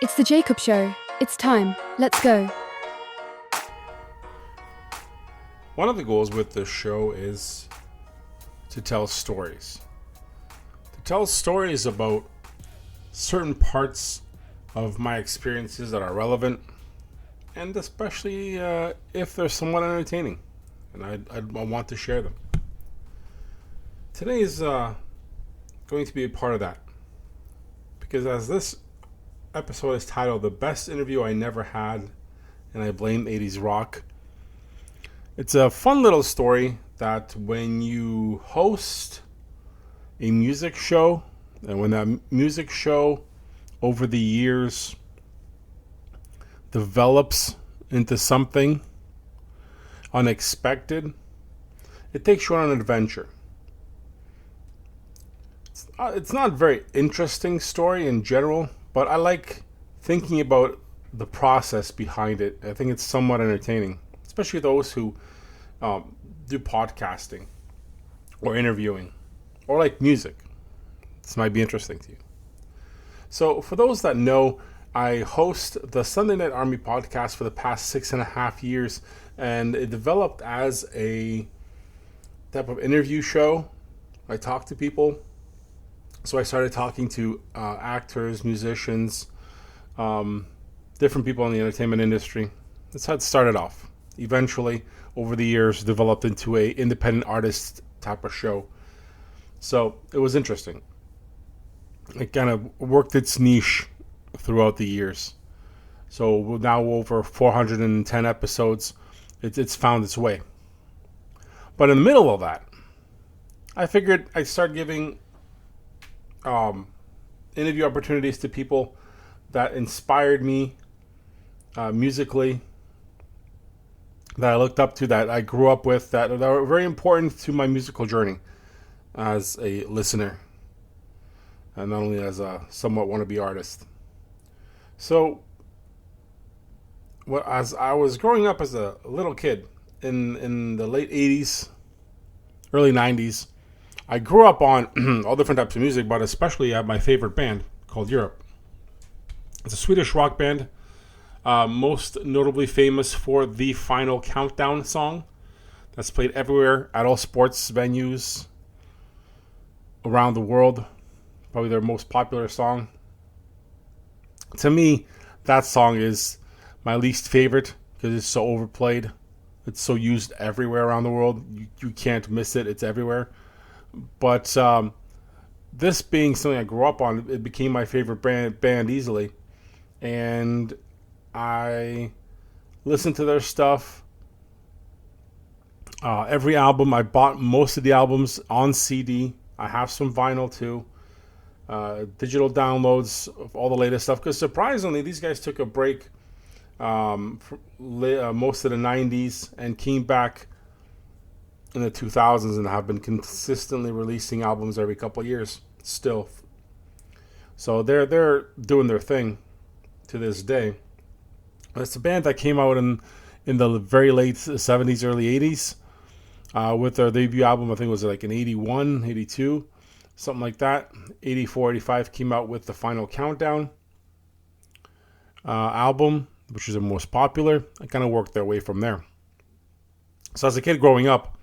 It's the Jakub Show. It's time. Let's go. One of the goals with this show is to tell stories. To tell stories about certain parts of my experiences that are relevant, and especially if they're somewhat entertaining, and I want to share them. Today is going to be a part of that, because as this episode is titled "The Best Interview I Never Had," and I blame 80's rock, it's a fun little story that when you host a music show, and when that music show over the years develops into something unexpected, it takes you on an adventure. It's not a very interesting story in general, but I like thinking about the process behind it. I think it's somewhat entertaining, especially those who do podcasting or interviewing or like music. This might be interesting to you. So for those that know, I host the Sunday Night Army podcast for the past 6.5 years, and it developed as a type of interview show. I talk to people. So I started talking to actors, musicians, different people in the entertainment industry. That's how it started off. Eventually, over the years, developed into a independent artist type of show. So it was interesting. It kind of worked its niche throughout the years. So now over 410 episodes, it's found its way. But in the middle of that, I figured I'd start giving interview opportunities to people that inspired me musically, that I looked up to, that I grew up with, that were very important to my musical journey as a listener, and not only as a somewhat wannabe artist. So, as I was growing up as a little kid in the late 80s, early 90s, I grew up on all different types of music, but especially at my favorite band called Europe. It's a Swedish rock band, most notably famous for the Final Countdown song that's played everywhere at all sports venues around the world. Probably their most popular song. To me, that song is my least favorite because it's so overplayed. It's so used everywhere around the world. You can't miss it. It's everywhere. But this being something I grew up on, it became my favorite band easily. And I listened to their stuff. Every album, I bought most of the albums on CD. I have some vinyl too. Digital downloads of all the latest stuff. Because surprisingly, these guys took a break from most of the 90s and came back in the 2000s and have been consistently releasing albums every couple of years still. So they're doing their thing to this day. It's a band that came out in the very late 70s, early 80s with their debut album. I think it was like in 81, 82, something like that. 84, 85 came out with the Final Countdown album, which is the most popular. I kind of worked their way from there. So as a kid growing up,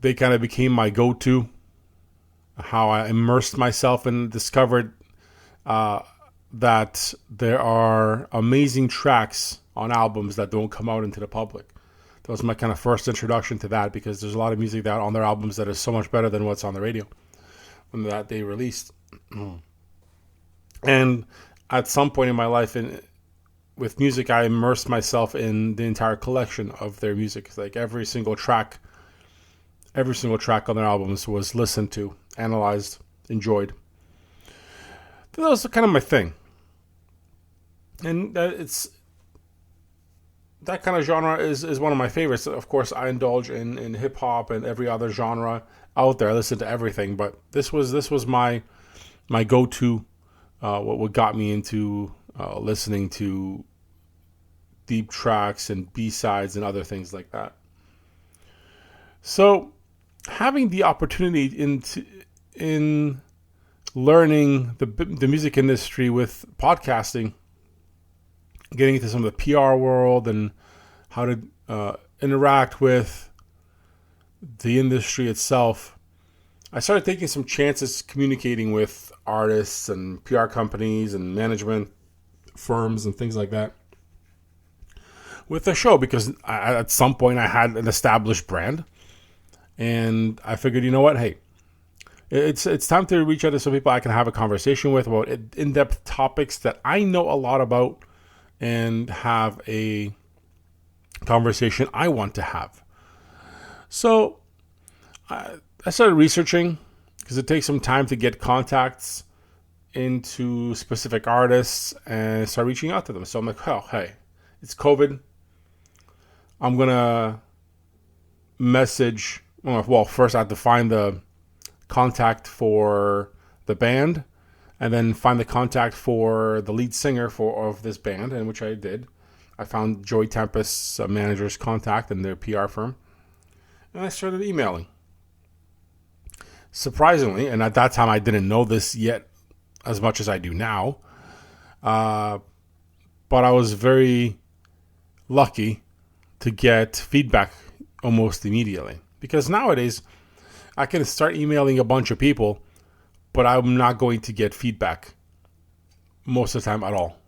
they kind of became my go-to, how I immersed myself and discovered that there are amazing tracks on albums that don't come out into the public. That was my kind of first introduction to that, because there's a lot of music that on their albums that is so much better than what's on the radio when that they released. And at some point in my life, with music, I immersed myself in the entire collection of their music. Like every single track on their albums was listened to, analyzed, enjoyed. That was kind of my thing. And it's that kind of genre is one of my favorites. Of course, I indulge in hip hop and every other genre out there. I listen to everything, but this was my go-to. What got me into listening to deep tracks and B-sides and other things like that. So having the opportunity in learning the music industry with podcasting, getting into some of the PR world and how to interact with the industry itself, I started taking some chances communicating with artists and PR companies and management firms and things like that with the show, because at some point I had an established brand, and I figured, you know what, hey, it's time to reach out to some people I can have a conversation with about in-depth topics that I know a lot about and have a conversation I want to have. So I started researching, because it takes some time to get contacts into specific artists and start reaching out to them. So I'm like, oh, hey, it's COVID. I'm going to message. Well, first I have to find the contact for the band, and then find the contact for the lead singer of this band, and which I did. I found Joey Tempest's manager's contact and their PR firm, and I started emailing. Surprisingly, and at that time I didn't know this yet as much as I do now, but I was very lucky to get feedback almost immediately. Because nowadays, I can start emailing a bunch of people, but I'm not going to get feedback most of the time at all.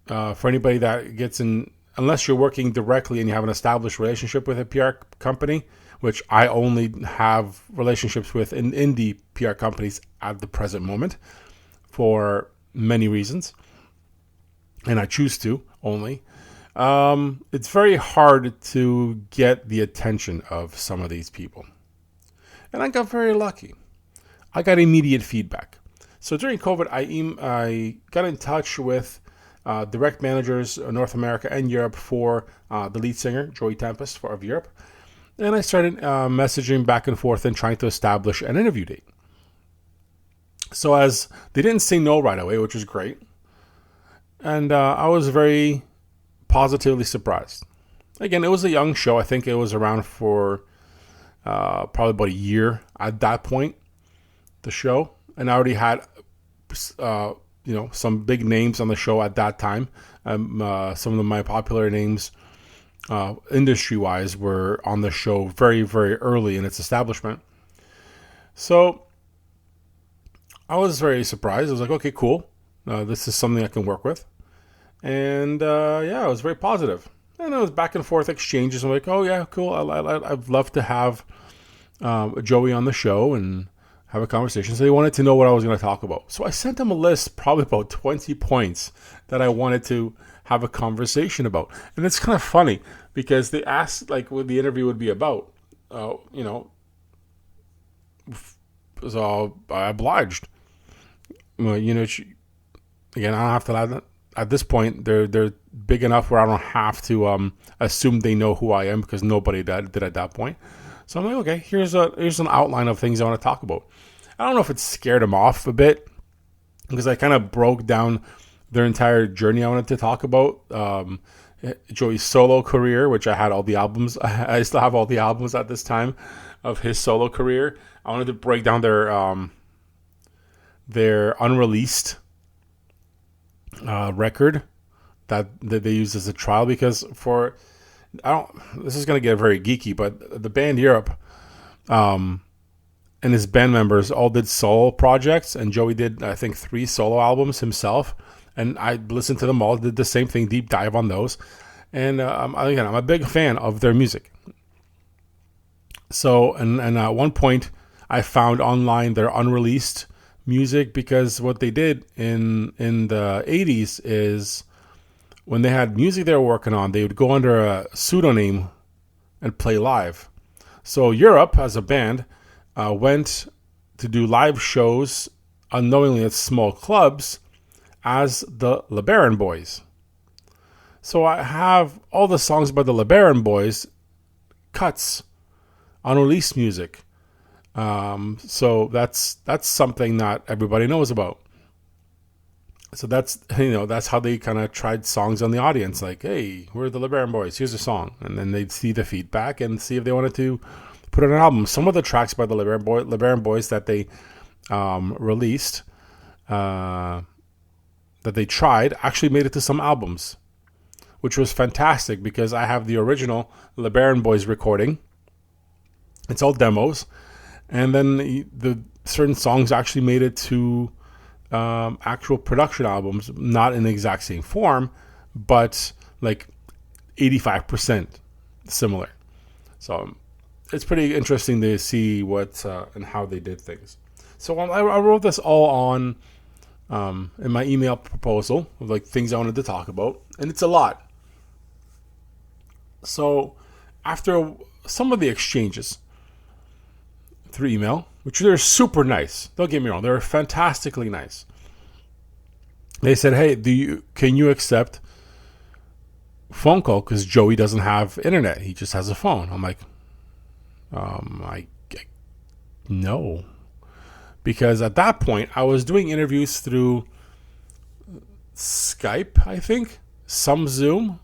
For anybody that gets in, unless you're working directly and you have an established relationship with a PR company, which I only have relationships with in indie PR companies at the present moment for many reasons, and I choose to only. It's very hard to get the attention of some of these people. And I got very lucky. I got immediate feedback. So during COVID, I got in touch with direct managers in North America and Europe for the lead singer, Joey Tempest of Europe. And I started messaging back and forth and trying to establish an interview date. So as they didn't say no right away, which was great. And I was very positively surprised. Again, it was a young show. I think it was around for probably about a year at that point, the show. And I already had, some big names on the show at that time. Some of my popular names, industry-wise, were on the show very, very early in its establishment. So I was very surprised. I was like, okay, cool. This is something I can work with. And it was very positive. And it was back and forth exchanges. I'm like, oh yeah, cool. I'd love to have Joey on the show and have a conversation. So they wanted to know what I was going to talk about. So I sent them a list, probably about 20 points that I wanted to have a conversation about. And it's kind of funny because they asked like what the interview would be about. So I obliged. Again, I don't have to. At this point, they're big enough where I don't have to assume they know who I am, because nobody did at that point. So I'm like, okay, here's an outline of things I want to talk about. I don't know if it scared them off a bit, because I kind of broke down their entire journey I wanted to talk about. Joey's solo career, which I had all the albums. I still have all the albums at this time of his solo career. I wanted to break down their unreleased record that they used as a trial, because this is going to get very geeky, but the band Europe and his band members all did solo projects, and Joey did, I think, 3 solo albums himself, and I listened to them all, did the same thing, deep dive on those, and I'm a big fan of their music. So and at one point I found online their unreleased music, because what they did in the 80s is when they had music they were working on, they would go under a pseudonym and play live. So Europe, as a band, went to do live shows unknowingly at small clubs as the LeBaron Boys. So I have all the songs by the LeBaron Boys, cuts, unreleased music. So that's something not everybody knows about. So that's how they kind of tried songs on the audience. Like, hey, we're the LeBaron Boys. Here's a song. And then they'd see the feedback and see if they wanted to put it on an album. Some of the tracks by the LeBaron Boys that they released, that they tried, actually made it to some albums, which was fantastic because I have the original LeBaron Boys recording. It's all demos. And then the certain songs actually made it to actual production albums, not in the exact same form, but like 85% similar. So it's pretty interesting to see what and how they did things. So I wrote this all on in my email proposal of like things I wanted to talk about, and it's a lot. So after some of the exchanges through email, which they're super nice, don't get me wrong, they're fantastically nice. They said, "Hey, can you accept phone call because Joey doesn't have internet? He just has a phone." I'm like, no, because at that point I was doing interviews through Skype, I think, some Zoom,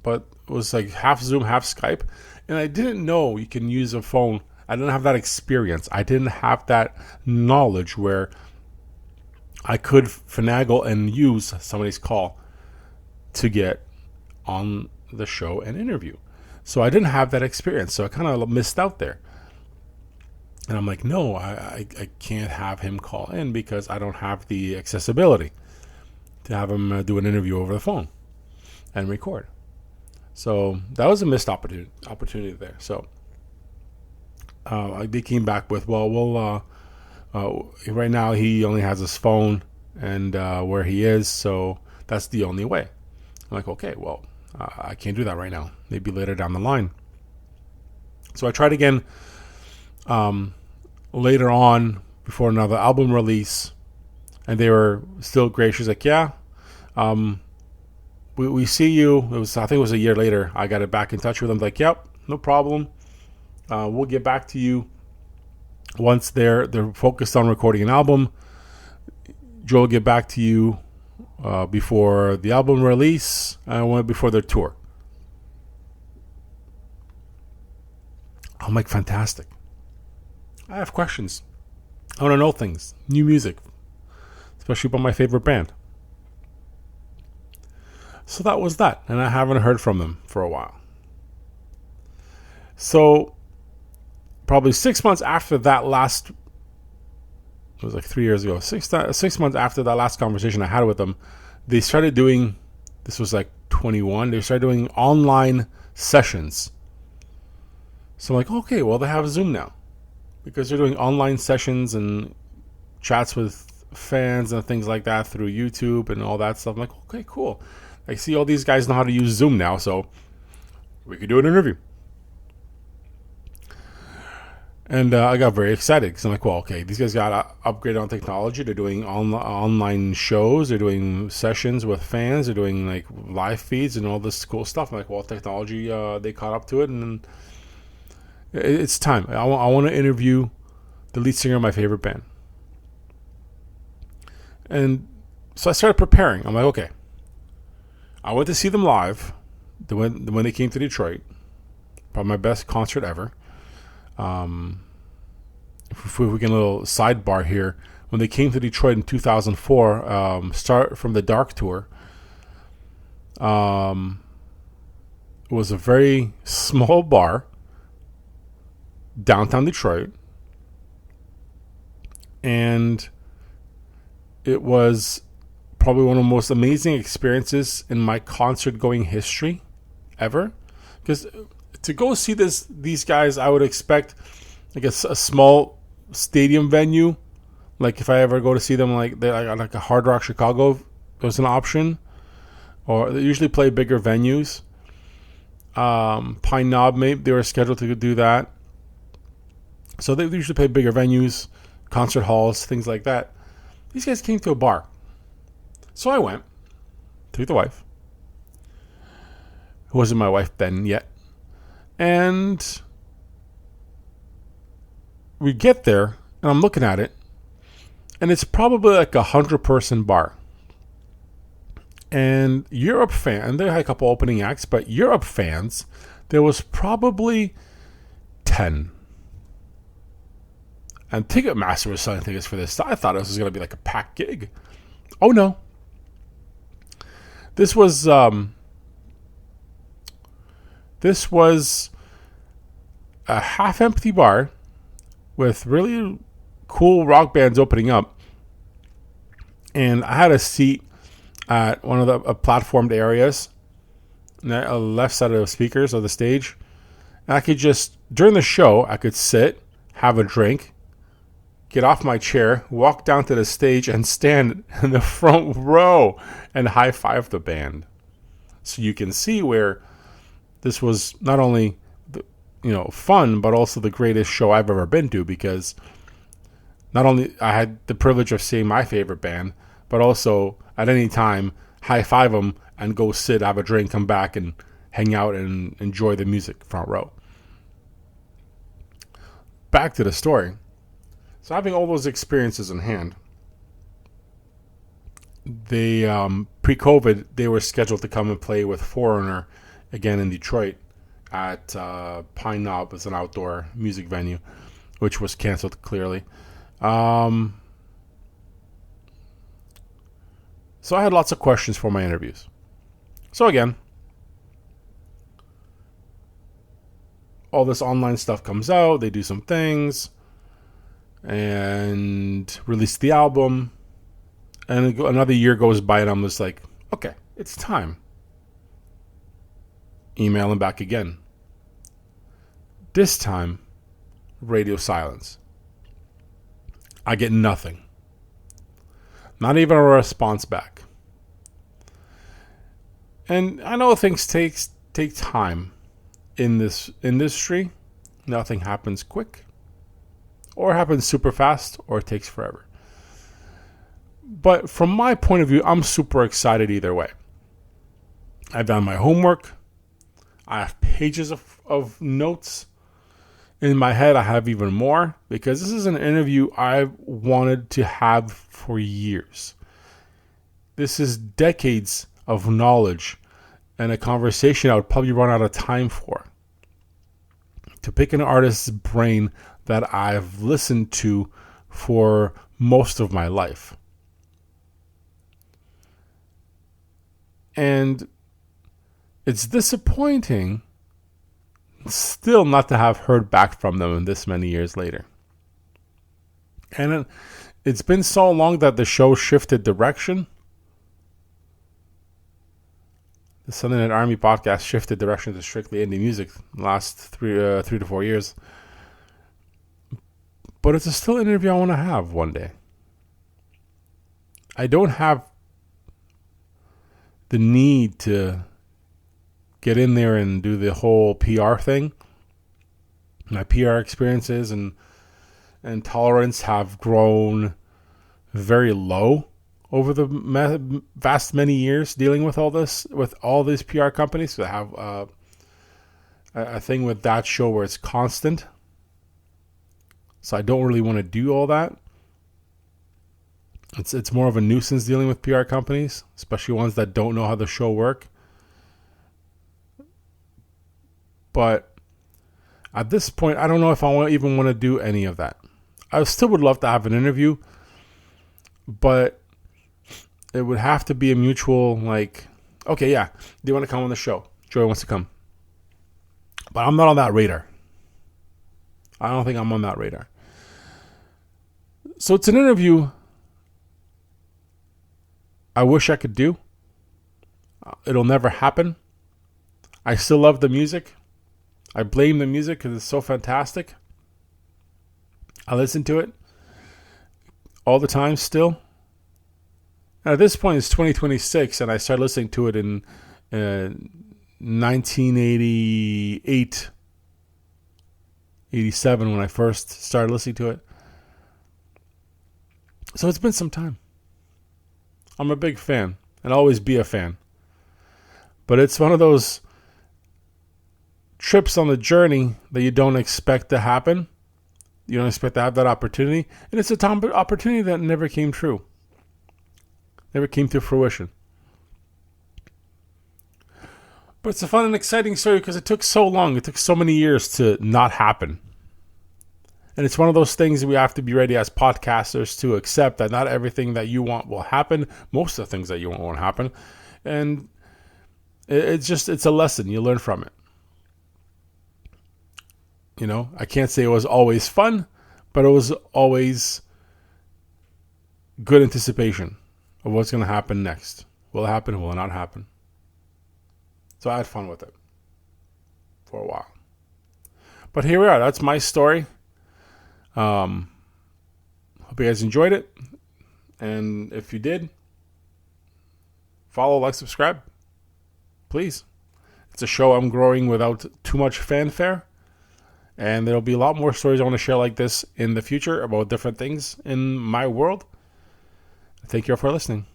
but it was like half Zoom, half Skype, and I didn't know you can use a phone. I didn't have that experience. I didn't have that knowledge where I could finagle and use somebody's call to get on the show and interview. So I didn't have that experience. So I kind of missed out there. And I'm like, no, I can't have him call in because I don't have the accessibility to have him do an interview over the phone and record. So that was a missed opportunity there. So they came back with, well, right now he only has his phone and where he is, so that's the only way. I'm like, okay, well, I can't do that right now. Maybe later down the line. So I tried again later on before another album release, and they were still gracious. Like, yeah, we see you. I think it was a year later. I got it back in touch with them. Like, yep, no problem. We'll get back to you once they're focused on recording an album. Joe will get back to you before the album release and before their tour. I'm like, fantastic. I have questions. I want to know things. New music. Especially about my favorite band. So that was that. And I haven't heard from them for a while. So probably 6 months after that last, it was like 3 years ago, 6 months after that last conversation I had with them, they started doing, this was like 21, they started doing online sessions. So I'm like, okay, well, they have Zoom now because they're doing online sessions and chats with fans and things like that through YouTube and all that stuff. I'm like, okay, cool. I see all these guys know how to use Zoom now, so we could do an interview. And I got very excited because I'm like, well, okay, these guys got to upgrade on technology. They're doing online shows. They're doing sessions with fans. They're doing like live feeds and all this cool stuff. I'm like, well, technology, they caught up to it. And it's time. I want to interview the lead singer of my favorite band. And so I started preparing. I'm like, okay, I went to see them live when they came to Detroit. Probably my best concert ever. If we get a little sidebar here, when they came to Detroit in 2004, start from the Dark Tour, it was a very small bar, downtown Detroit, and it was probably one of the most amazing experiences in my concert going history ever, because to go see these guys, I would expect like a small stadium venue. Like if I ever go to see them, like a Hard Rock Chicago, there's an option. Or they usually play bigger venues. Pine Knob, maybe they were scheduled to do that. So they usually play bigger venues, concert halls, things like that. These guys came to a bar. So I went, took the wife, who wasn't my wife then yet. And we get there, and I'm looking at it, and it's probably like 100-person bar. And Europe fans, they had a couple opening acts, but Europe fans, there was probably 10. And Ticketmaster was selling tickets for this. I thought this was going to be like a packed gig. Oh no. This was a half-empty bar with really cool rock bands opening up. And I had a seat at one of the platformed areas, left side of the speakers of the stage. And I could just, during the show, I could sit, have a drink, get off my chair, walk down to the stage, and stand in the front row and high-five the band. So you can see where this was not only fun, but also the greatest show I've ever been to, because not only I had the privilege of seeing my favorite band, but also at any time high-five them and go sit, have a drink, come back and hang out and enjoy the music front row. Back to the story. So having all those experiences in hand, they pre-COVID, they were scheduled to come and play with Foreigner again in Detroit at Pine Knob. It's an outdoor music venue, which was canceled clearly. So I had lots of questions for my interviews. So again, all this online stuff comes out, they do some things and release the album, and another year goes by and I'm just like, okay, it's time. Email him back again. This time, radio silence. I get nothing. Not even a response back. And I know things take time in this industry. Nothing happens quick, or happens super fast, or it takes forever. But from my point of view, I'm super excited either way. I've done my homework. I have pages of notes. In my head, I have even more, because this is an interview I've wanted to have for years. This is decades of knowledge and a conversation I would probably run out of time for. To pick an artist's brain that I've listened to for most of my life. And it's disappointing still not to have heard back from them this many years later. And it's been so long that the show shifted direction. The Southern Night Army podcast shifted direction to strictly indie music the last 3 to 4 years. But it's still an interview I want to have one day. I don't have the need to get in there and do the whole PR thing. My PR experiences and tolerance have grown very low over the vast many years dealing with all this, with all these PR companies. So I have a thing with that show where it's constant. So I don't really want to do all that. It's more of a nuisance dealing with PR companies, especially ones that don't know how the show work. But at this point, I don't know if I even want to do any of that. I still would love to have an interview, but it would have to be a mutual, like, okay, yeah, do you want to come on the show? Joy wants to come. But I'm not on that radar. I don't think I'm on that radar. So it's an interview I wish I could do. It'll never happen. I still love the music. I blame the music because it's so fantastic. I listen to it all the time still. And at this point, it's 2026, and I started listening to it in 1988, 87 when I first started listening to it. So it's been some time. I'm a big fan, and I'll always be a fan. But it's one of those trips on the journey that you don't expect to happen. You don't expect to have that opportunity. And it's an opportunity that never came true. Never came to fruition. But it's a fun and exciting story because it took so long. It took so many years to not happen. And it's one of those things we have to be ready as podcasters to accept that not everything that you want will happen. Most of the things that you want won't happen. And it's a lesson. You learn from it. You know, I can't say it was always fun, but it was always good anticipation of what's going to happen next. Will it happen? Will it not happen? So I had fun with it for a while. But here we are. That's my story. Hope you guys enjoyed it. And if you did, follow, like, subscribe. Please. It's a show I'm growing without too much fanfare. And there'll be a lot more stories I want to share like this in the future about different things in my world. Thank you all for listening.